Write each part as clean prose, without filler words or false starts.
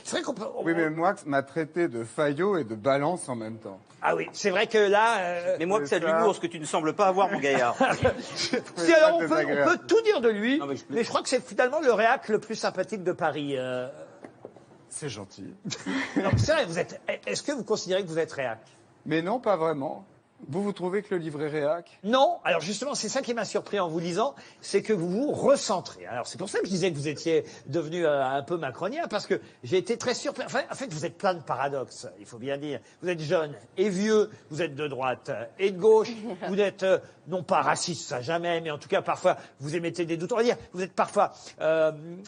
C'est vrai qu'on peut... Oui, mais Moix m'a traité de faillot et de balance en même temps. Ah oui, c'est vrai que là... Mais moi, que c'est de l'humour, ce que tu ne sembles pas avoir, mon gaillard. Si, alors on peut tout dire de lui, mais je crois que c'est finalement le réac le plus sympathique de Paris. C'est gentil. Non, c'est vrai, est-ce que vous considérez que vous êtes réac? Mais non, pas vraiment. Vous trouvez que le livre est réac? Non, alors justement, c'est ça qui m'a surpris en vous lisant, c'est que vous vous recentrez. Alors c'est pour ça que je disais que vous étiez devenu un peu macronien, parce que j'ai été très surpris. Enfin, en fait, vous êtes plein de paradoxes, il faut bien dire. Vous êtes jeune et vieux, vous êtes de droite et de gauche, vous êtes non pas raciste, ça jamais, mais en tout cas parfois vous émettez des doutes. On va dire, vous êtes parfois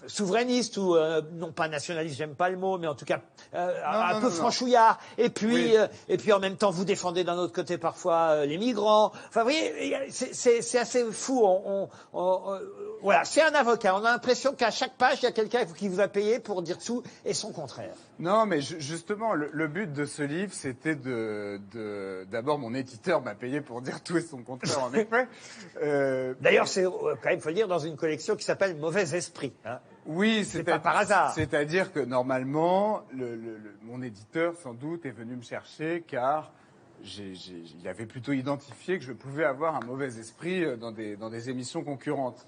souverainiste ou non pas nationaliste, j'aime pas le mot, mais en tout cas un peu franchouillard. Et puis en même temps, vous défendez d'un autre côté parfois les migrants. Enfin, vous voyez, c'est assez fou. Voilà, c'est un avocat. On a l'impression qu'à chaque page, il y a quelqu'un qui vous a payé pour dire tout et son contraire. Non, mais justement, le but de ce livre, c'était d'abord, mon éditeur m'a payé pour dire tout et son contraire, en effet. D'ailleurs, c'est quand même, faut le dire, dans une collection qui s'appelle Mauvais Esprit. Hein. Oui, c'est pas par hasard. C'est-à-dire que normalement, mon éditeur, sans doute, est venu me chercher car il avait plutôt identifié que je pouvais avoir un mauvais esprit dans des émissions concurrentes.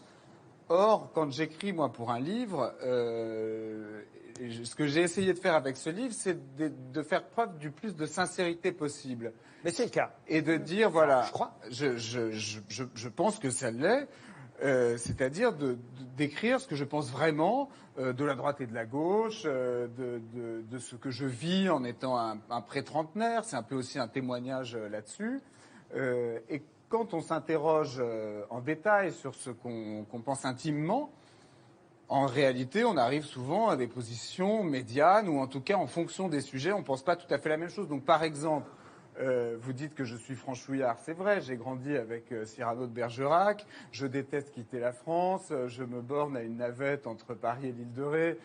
Or, quand j'écris, moi, pour un livre, ce que j'ai essayé de faire avec ce livre, c'est de faire preuve du plus de sincérité possible. Mais c'est le cas. Et de dire, voilà, je crois. Je pense que ça l'est. C'est-à-dire d'écrire ce que je pense vraiment de la droite et de la gauche, de ce que je vis en étant un pré-trentenaire. C'est un peu aussi un témoignage là-dessus. Et quand on s'interroge en détail sur ce qu'on pense intimement, en réalité, on arrive souvent à des positions médianes ou en tout cas en fonction des sujets, on ne pense pas tout à fait la même chose. Donc par exemple, vous dites que je suis franchouillard, c'est vrai, j'ai grandi avec Cyrano de Bergerac, je déteste quitter la France, je me borne à une navette entre Paris et l'île de Ré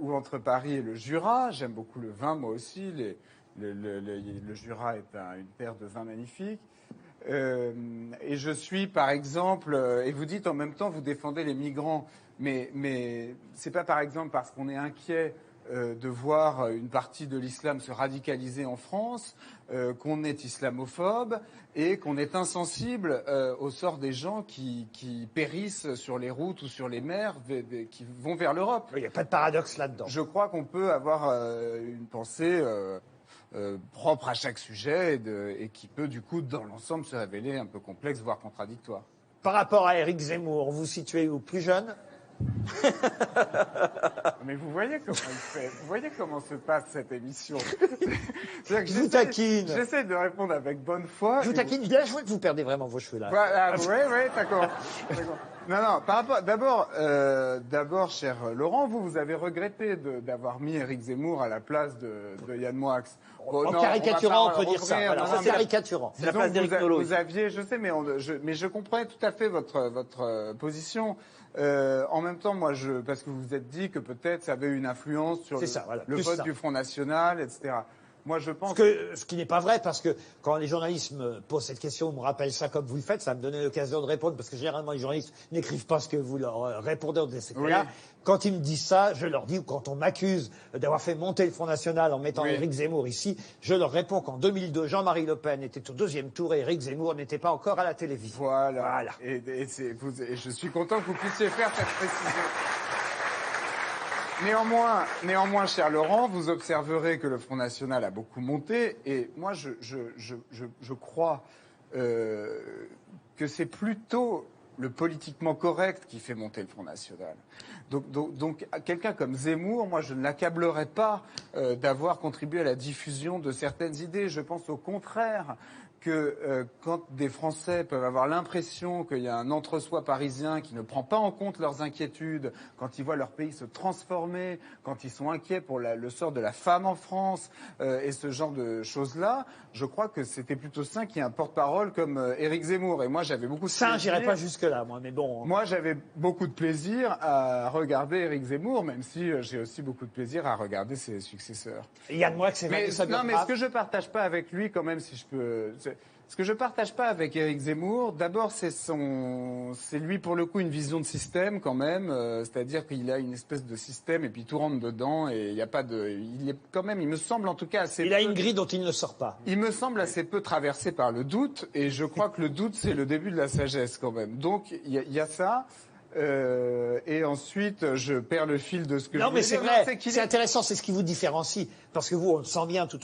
ou entre Paris et le Jura, j'aime beaucoup le vin moi aussi, le Jura est une terre de vin magnifique. Et je suis par exemple, et vous dites en même temps vous défendez les migrants, mais c'est pas par exemple parce qu'on est inquiet de voir une partie de l'islam se radicaliser en France, qu'on est islamophobe et qu'on est insensible au sort des gens qui périssent sur les routes ou sur les mers qui vont vers l'Europe. Il n'y a pas de paradoxe là-dedans. Je crois qu'on peut avoir une pensée propre à chaque sujet et qui peut du coup dans l'ensemble se révéler un peu complexe, voire contradictoire. Par rapport à Éric Zemmour, vous situez où? Plus jeune? Mais vous voyez comment il fait, vous voyez comment se passe cette émission. Je vous taquine. J'essaie de répondre avec bonne foi. Je vous taquine. Bien, je vois que vous perdez vraiment vos cheveux là. Oui, d'accord. Non, par rapport, d'abord, cher Laurent, vous avez regretté d'avoir mis Éric Zemmour à la place de Yann Moix. En caricaturant, on peut dire ça. Voilà, en caricaturant. C'est la place d'Éric Nolot. Vous aviez, je sais, mais je comprenais tout à fait votre position. En même temps, moi, parce que vous vous êtes dit que peut-être ça avait une influence sur le vote du Front National, etc. Moi, je pense ce qui n'est pas vrai, parce que quand les journalistes me posent cette question, me rappellent ça comme vous le faites, ça me donnait l'occasion de répondre, parce que généralement les journalistes n'écrivent pas ce que vous leur répondez dans ces cas-là. Oui. Quand ils me disent ça, je leur dis, ou quand on m'accuse d'avoir fait monter le Front National en mettant Éric Zemmour ici, je leur réponds qu'en 2002, Jean-Marie Le Pen était au deuxième tour et Éric Zemmour n'était pas encore à la télévision. Voilà. Et je suis content que vous puissiez faire cette précision. Néanmoins, cher Laurent, vous observerez que le Front National a beaucoup monté, et moi, je crois que c'est plutôt le politiquement correct qui fait monter le Front National. Donc quelqu'un comme Zemmour, moi, je ne l'accablerais pas d'avoir contribué à la diffusion de certaines idées. Je pense au contraire que quand des Français peuvent avoir l'impression qu'il y a un entre-soi parisien qui ne prend pas en compte leurs inquiétudes, quand ils voient leur pays se transformer, quand ils sont inquiets pour le sort de la femme en France et ce genre de choses-là, je crois que c'était plutôt sain qu'il y ait un porte-parole comme Éric Zemmour. Et moi, j'avais beaucoup de plaisir. J'irai pas jusque-là, moi, mais bon. Moi, j'avais beaucoup de plaisir à regarder Éric Zemmour, même si j'ai aussi beaucoup de plaisir à regarder ses successeurs. Yann Moix, c'est vrai que ça. Non, mais ce que je partage pas avec lui, quand même, si je peux. Ce que je partage pas avec Éric Zemmour, d'abord c'est lui pour le coup une vision de système quand même, c'est-à-dire qu'il a une espèce de système et puis tout rentre dedans et il y a pas de, il est quand même, il me semble en tout cas assez. Il a une grille dont il ne sort pas. Il me semble assez peu traversé par le doute et je crois que le doute c'est le début de la sagesse quand même. Donc il y a ça. Et ensuite, je perds le fil de ce que Non, je mais voulais c'est dire. vrai, Non, qu'il c'est intéressant, c'est ce qui vous différencie. Parce que vous, on le sent bien, de toute